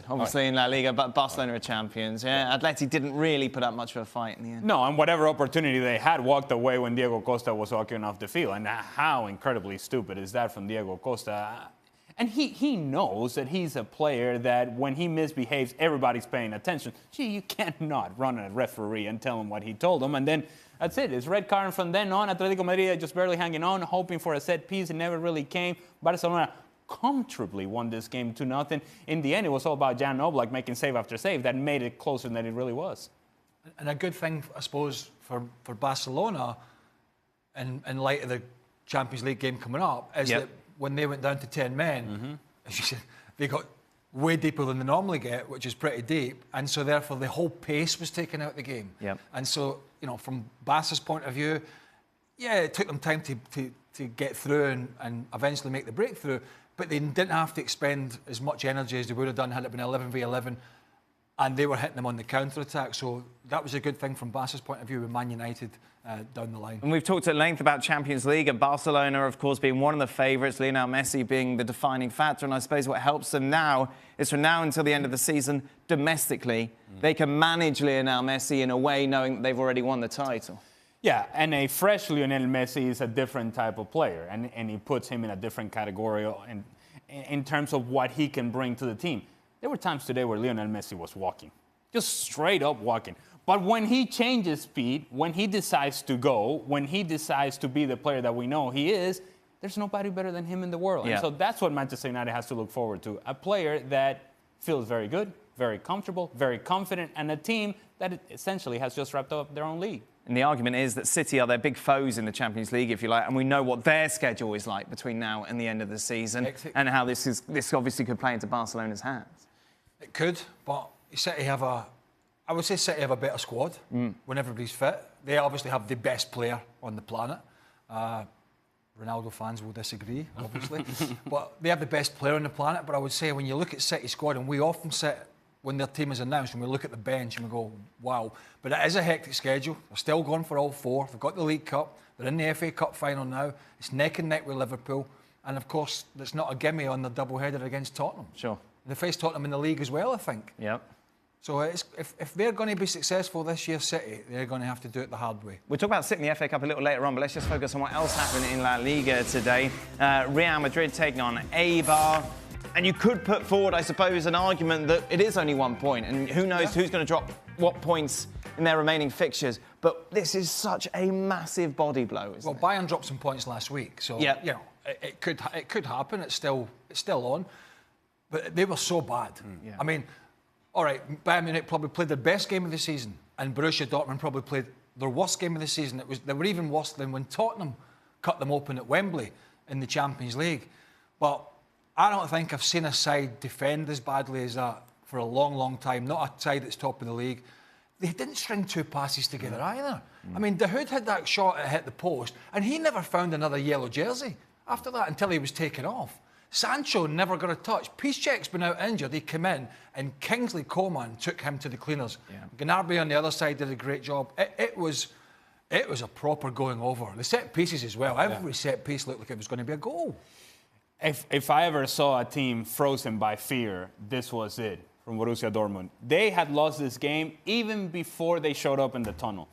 obviously, in La Liga, but Barcelona are champions. Yeah, Atleti didn't really put up much of a fight in the end. No, and whatever opportunity they had walked away when Diego Costa was walking off the field. And how incredibly stupid is that from Diego Costa? And he knows that he's a player that when he misbehaves, everybody's paying attention. Gee, you cannot run a referee and tell him what he told him. And then that's it. It's red card. And from then on, Atletico Madrid just barely hanging on, hoping for a set piece. It never really came. Barcelona comfortably won this game 2-0. In the end, it was all about Jan Oblak making save after save. That made it closer than it really was. And a good thing, I suppose, for Barcelona, in light of the Champions League game coming up, is that when they went down to 10 men, as you said, they got way deeper than they normally get, which is pretty deep. And so, therefore, the whole pace was taken out of the game. And so, from Barca's point of view, it took them time to get through and eventually make the breakthrough. But they didn't have to expend as much energy as they would have done had it been 11v11. And they were hitting them on the counter-attack. So that was a good thing from Barca's point of view with Man United down the line. And we've talked at length about Champions League and Barcelona, of course, being one of the favourites, Lionel Messi being the defining factor. And I suppose what helps them now is from now until the end of the season, domestically, they can manage Lionel Messi in a way knowing that they've already won the title. Yeah, and a fresh Lionel Messi is a different type of player, and he puts him in a different category in terms of what he can bring to the team. There were times today where Lionel Messi was walking, just straight up walking. But when he changes speed, when he decides to go, when he decides to be the player that we know he is, there's nobody better than him in the world. And so that's what Manchester United has to look forward to. A player that feels very good, very comfortable, very confident, and a team that essentially has just wrapped up their own league. And the argument is that City are their big foes in the Champions League, if you like, and we know what their schedule is like between now and the end of the season, and how this obviously could play into Barcelona's hands. It could, but City have I would say City have a better squad when everybody's fit. They obviously have the best player on the planet. Ronaldo fans will disagree, obviously, but they have the best player on the planet. But I would say when you look at City's squad, and we often sit when their team is announced, and we look at the bench and we go, wow. But it is a hectic schedule. They're still going for all four. They've got the League Cup. They're in the FA Cup final now. It's neck and neck with Liverpool. And, of course, there's not a gimme on the double-header against Tottenham. Sure. They face Tottenham in the league as well, I think. Yep. So if they're going to be successful this year, City, they're going to have to do it the hard way. We'll talk about City in the FA Cup a little later on, but let's just focus on what else happened in La Liga today. Real Madrid taking on Eibar. And you could put forward, I suppose, an argument that it is only 1 point, and who knows who's going to drop what points in their remaining fixtures. But this is such a massive body blow, isn't it? Well, Bayern dropped some points last week, so it could happen. It's still on, but they were so bad. I mean, all right, Bayern Munich probably played their best game of the season, and Borussia Dortmund probably played their worst game of the season. They were even worse than when Tottenham cut them open at Wembley in the Champions League. But I don't think I've seen a side defend as badly as that for a long, long time. Not a side that's top of the league. They didn't string two passes together either. I mean, De Hood had that shot that hit the post, and he never found another yellow jersey after that until he was taken off. Sancho never got a touch. Piszczek's been out injured. He came in, and Kingsley Coman took him to the cleaners. Gnabry on the other side did a great job. It was a proper going over. The set pieces as well. Every set piece looked like it was going to be a goal. If I ever saw a team frozen by fear, this was it from Borussia Dortmund. They had lost this game even before they showed up in the tunnel.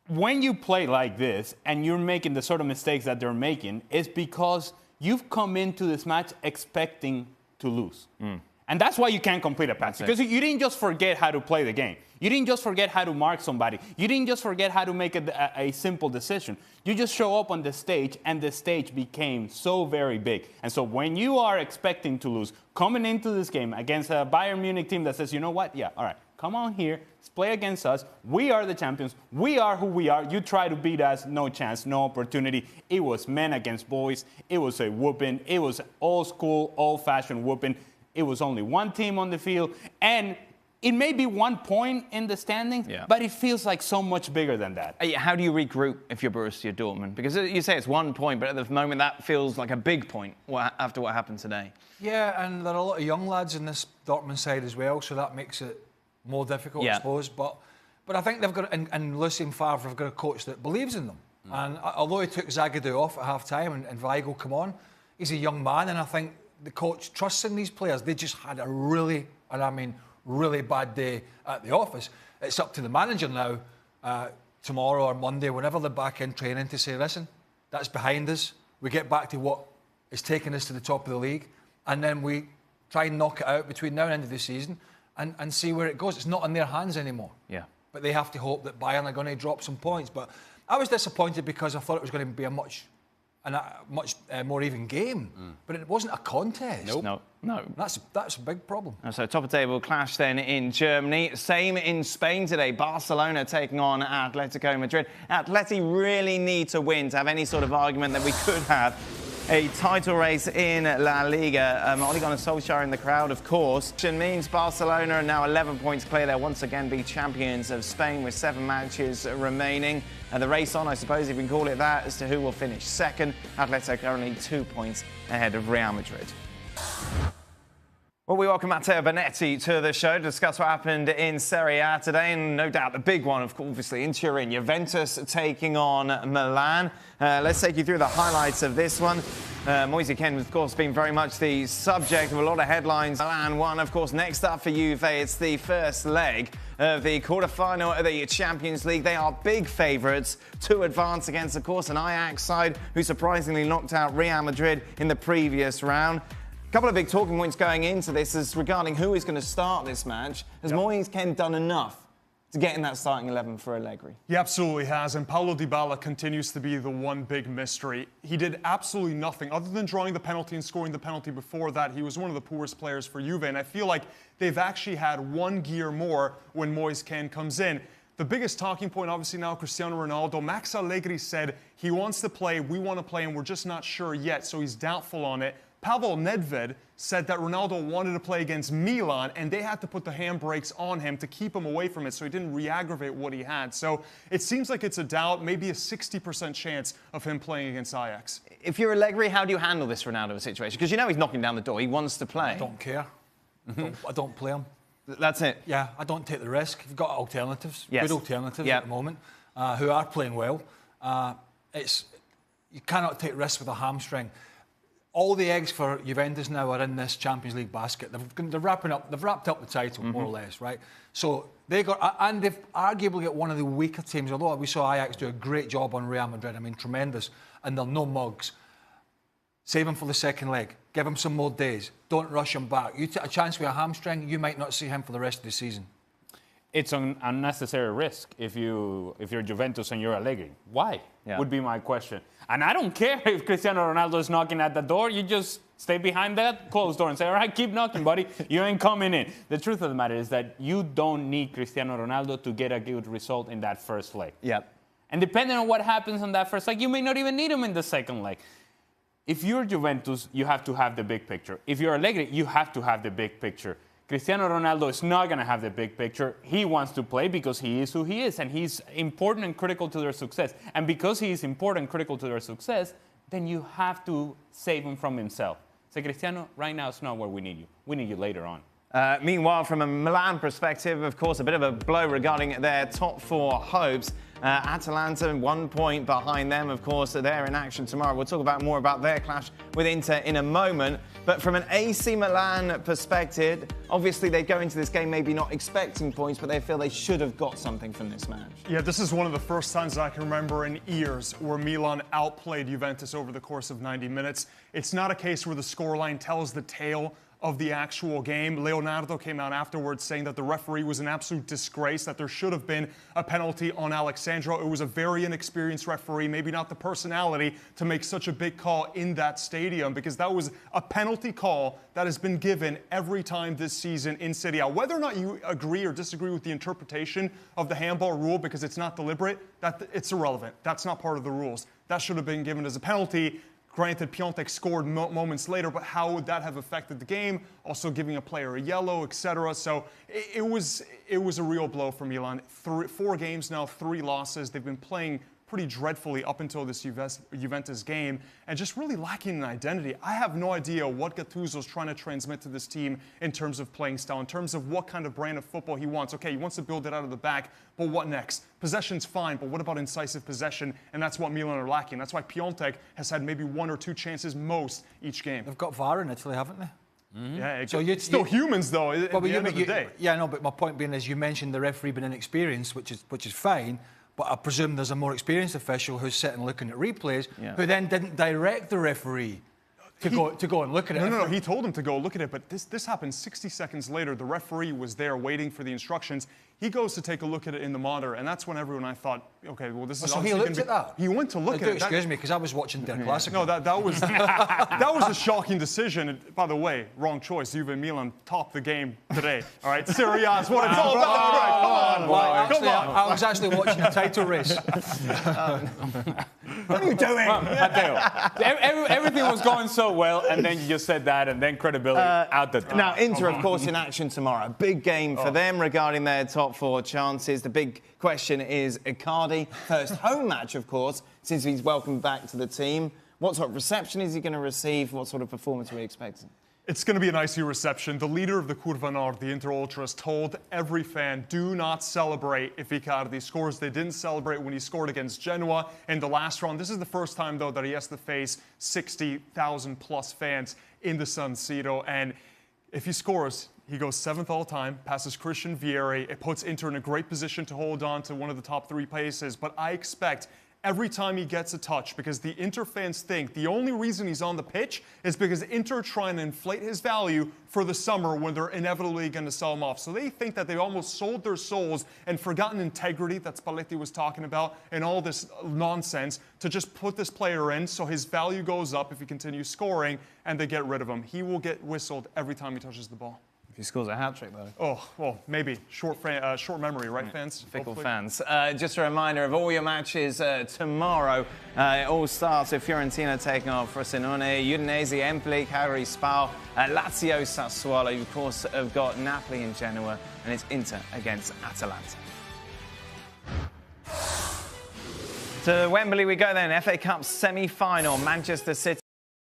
When you play like this and you're making the sort of mistakes that they're making, it's because you've come into this match expecting to lose. And that's why you can't complete a pass. Because you didn't just forget how to play the game. You didn't just forget how to mark somebody. You didn't just forget how to make a simple decision. You just show up on the stage, and the stage became so very big. And so when you are expecting to lose, coming into this game against a Bayern Munich team that says, you know what, all right, come on here, play against us. We are the champions. We are who we are. You try to beat us, no chance, no opportunity. It was men against boys. It was a whooping. It was old school, old-fashioned whooping. It was only one team on the field, and it may be 1 point in the standings, but it feels like so much bigger than that. How do you regroup if you're Borussia Dortmund? Because you say it's 1 point, but at the moment that feels like a big point after what happened today. Yeah, and there are a lot of young lads in this Dortmund side as well, so that makes it more difficult, I suppose. But I think they've got, and Lucien Favre have got a coach that believes in them. And although he took Zagadou off at half-time and Weigl come on, he's a young man, and I think the coach trusts in these players. They just had a really and I mean really bad day at the office, it's up to the manager now, tomorrow or Monday, whenever they're back in training, to say, listen, that's behind us. We get back to what is taking us to the top of the league, and then we try and knock it out between now and the end of the season and see where it goes. It's not in their hands anymore. Yeah. But they have to hope that Bayern are going to drop some points. But I was disappointed because I thought it was going to be a much more even game. But it wasn't a contest. Nope. No. That's a big problem. So top of table clash then in Germany. Same in Spain today. Barcelona taking on Atletico Madrid. Atleti really need to win to have any sort of argument that we could have a title race in La Liga. Ole Gunnar Solskjaer in the crowd, of course. Which means Barcelona are now 11 points clear. They'll once again be champions of Spain with 7 matches remaining. And the race on, I suppose, if you can call it that, as to who will finish second. Atletico currently 2 points ahead of Real Madrid. Well, we welcome Matteo Bonetti to the show to discuss what happened in Serie A today, and no doubt the big one, obviously, in Turin. Juventus taking on Milan. Let's take you through the highlights of this one. Moise Kean, of course, been very much the subject of a lot of headlines. Milan won, of course, next up for Juve. It's the first leg of the quarter-final of the Champions League. They are big favourites to advance against, of course, an Ajax side who surprisingly knocked out Real Madrid in the previous round. A couple of big talking points going into this is regarding who is going to start this match. Has Moise Kean done enough to get in that starting 11 for Allegri? He absolutely has, and Paulo Dybala continues to be the one big mystery. He did absolutely nothing other than drawing the penalty and scoring the penalty before that. He was one of the poorest players for Juve, and I feel like they've actually had one gear more when Moise Kean comes in. The biggest talking point, obviously, now, Cristiano Ronaldo. Max Allegri said he wants to play, we want to play, and we're just not sure yet, so he's doubtful on it. Pavel Nedved said that Ronaldo wanted to play against Milan, and they had to put the handbrakes on him to keep him away from it so he didn't re-aggravate what he had. So it seems like it's a doubt, maybe a 60% chance of him playing against Ajax. If you're Allegri, how do you handle this Ronaldo situation? Because you know he's knocking down the door. He wants to play. I don't care. I don't play him. That's it? Yeah, I don't take the risk. You've got alternatives, yes. Good alternatives at the moment, who are playing well. You cannot take risks with a hamstring. All the eggs for Juventus now are in this Champions League basket. They've wrapped up the title, more or less, right? So they've arguably got one of the weaker teams, although we saw Ajax do a great job on Real Madrid. I mean, tremendous. And they're no mugs. Save him for the second leg. Give him some more days. Don't rush him back. You take a chance with a hamstring, you might not see him for the rest of the season. It's an unnecessary risk if you're Juventus and you're Allegri. Why? Would be my question. And I don't care if Cristiano Ronaldo is knocking at the door. You just stay behind that closed door and say, all right, keep knocking, buddy. You ain't coming in. The truth of the matter is that you don't need Cristiano Ronaldo to get a good result in that first leg. Yep. And depending on what happens on that first leg, you may not even need him in the second leg. If you're Juventus, you have to have the big picture. If you're Allegri, you have to have the big picture. Cristiano Ronaldo is not going to have the big picture. He wants to play because he is who he is, and he's important and critical to their success. And because he is important and critical to their success, then you have to save him from himself. Say, Cristiano, right now it's not where we need you. We need you later on. Meanwhile, from a Milan perspective, of course, a bit of a blow regarding their top 4 hopes. Atalanta, 1 point behind them, of course, they're in action tomorrow. We'll talk more about their clash with Inter in a moment. But from an AC Milan perspective, obviously they go into this game maybe not expecting points, but they feel they should have got something from this match. Yeah, this is one of the first times I can remember in years where Milan outplayed Juventus over the course of 90 minutes. It's not a case where the scoreline tells the tale of the actual game. Leonardo came out afterwards saying that the referee was an absolute disgrace, that there should have been a penalty on Alexandro. It was a very inexperienced referee, maybe not the personality to make such a big call in that stadium, because that was a penalty call that has been given every time this season in Serie A. Whether or not you agree or disagree with the interpretation of the handball rule, because it's not deliberate, it's irrelevant. That's not part of the rules. That should have been given as a penalty. Granted, Piontek scored moments later, but how would that have affected the game? Also giving a player a yellow, etc. So it was a real blow for Milan. 4 games now, 3 losses. They've been playing pretty dreadfully up until this Juventus game, and just really lacking an identity. I have no idea what Gattuso's trying to transmit to this team in terms of playing style, in terms of what kind of brand of football he wants. Okay, he wants to build it out of the back, but what next? Possession's fine, but what about incisive possession? And that's what Milan are lacking. That's why Piontek has had maybe 1 or 2 chances most each game. They've got VAR in Italy, haven't they? Yeah, So it's still humans, though, at the end of the day. Yeah, no, but my point being is you mentioned the referee being inexperienced, which is fine, but I presume there's a more experienced official who's sitting looking at replays who then didn't direct the referee to go and look at it. No, he told him to go look at it, but this happened 60 seconds later. The referee was there waiting for the instructions. He goes to take a look at it in the monitor, and that's when I thought, okay, well, this is so he looked at that? He went to look at it. Excuse me, because I was watching Der Classico. No, that was that was a shocking decision. And by the way, wrong choice. Juve Milan topped the game today. All right, Serie A is what it's all about. Come on, come on. I was actually watching a title race. What are you doing? Matteo, everything was going so well, and then you just said that, and then credibility out the door. Now, Inter, of course, in action tomorrow. Big game for them regarding their top 4 chances. The big question is Icardi. First home match, of course, since he's welcomed back to the team. What sort of reception is he going to receive? What sort of performance are we expecting? It's going to be a nice reception. The leader of the Curva Nord, the Inter Ultras, told every fan, do not celebrate if Icardi scores. They didn't celebrate when he scored against Genoa in the last round. This is the first time, though, that he has to face 60,000-plus fans in the San Siro. And if he scores, he goes 7th all time, passes Christian Vieri. It puts Inter in a great position to hold on to one of the top 3 places. But I expect every time he gets a touch, because the Inter fans think the only reason he's on the pitch is because Inter are trying to inflate his value for the summer when they're inevitably going to sell him off. So they think that they've almost sold their souls and forgotten integrity that Spalletti was talking about and all this nonsense to just put this player in so his value goes up if he continues scoring and they get rid of him. He will get whistled every time he touches the ball. He scores a hat-trick, though. Oh, well, maybe. Short memory, right, fans? Fickle Hopefully. fans. Just a reminder of all your matches tomorrow. It all starts with Fiorentina taking on Frosinone, Udinese, Empoli, Cagliari, Spal, Lazio, Sassuolo. You, of course, have got Napoli and Genoa, and it's Inter against Atalanta. To Wembley we go then. FA Cup semi-final. Manchester City